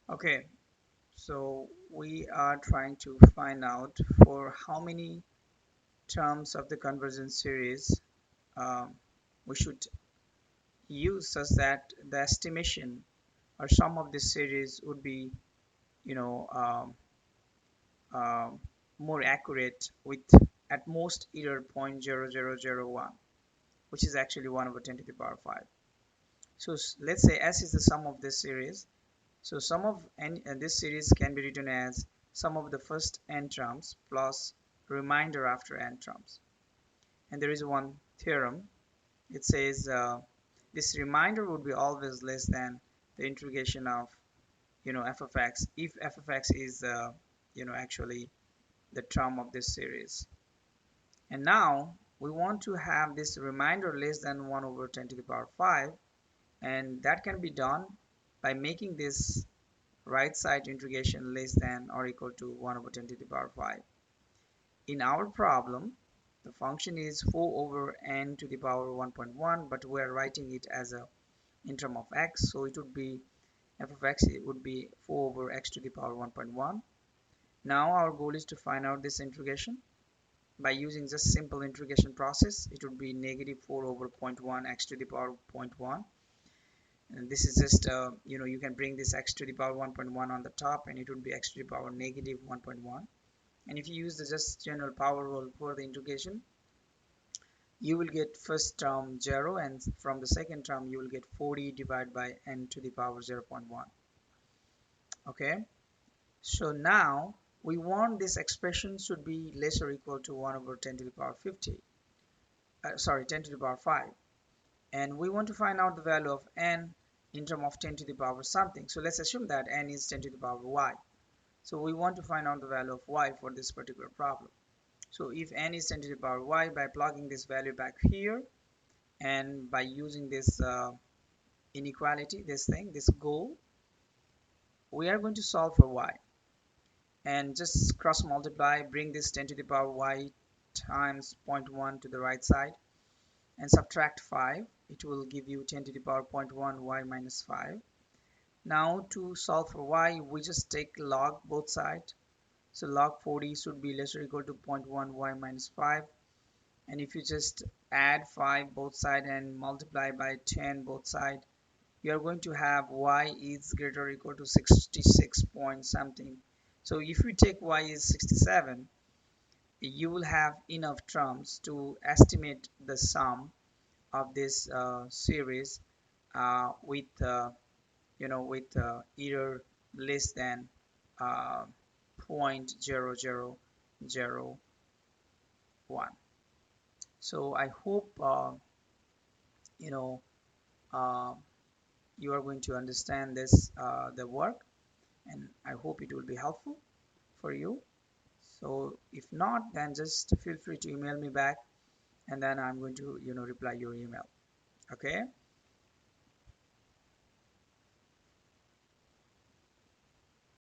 Okay, so we are trying to find out for how many terms of the convergence series um, we should use such that the estimation or sum of this series would be, you know, um, more accurate with at most error 0.0001, which is actually 1 over 10 to the power 5. So let's say S is the sum of this series. So sum of this series can be written as sum of the first n terms plus remainder after n terms. And there is one theorem. It says this remainder would be always less than the integration of f of x if f of x is actually the term of this series. And now we want to have this remainder less than 1 over 10 to the power 5, and that can be done by making this right side integration less than or equal to 1 over 10 to the power 5. In our problem, the function is 4 over n to the power 1.1, but we are writing it as a in term of x, so it would be f of x, it would be 4 over x to the power 1.1. Now our goal is to find out this integration by using just simple integration process. It would be negative 4 over 0.1 x to the power 0.1, and this is just you can bring this x to the power 1.1 on the top, and it would be x to the power negative 1.1. And if you use the just general power rule for the integration, you will get first term 0, and from the second term you will get 40 divided by n to the power 0.1. Okay, so now we want this expression should be less or equal to 1 over 10 to the power 50, sorry, 10 to the power 5, and we want to find out the value of n in terms of 10 to the power something. So let's assume that n is 10 to the power y. So we want to find out the value of y for this particular problem. So if n is 10 to the power y, by plugging this value back here and by using this inequality, this goal, we are going to solve for y and just cross multiply, bring this 10 to the power y times 0.1 to the right side and subtract 5. It will give you 10 to the power 0.1 y minus 5. Now to solve for y, we just take log both sides. So log 40 should be less or equal to 0.1 y minus 5. And if you just add 5 both sides and multiply by 10 both sides, you are going to have y is greater or equal to 66 point something. So if you take y is 67, you will have enough terms to estimate the sum of this series with error less than uh, 0.0001. So I hope you know uh, you are going to understand this the work, and I hope it will be helpful for you. So if not, then just feel free to email me back, and then I'm going to reply your email. Okay.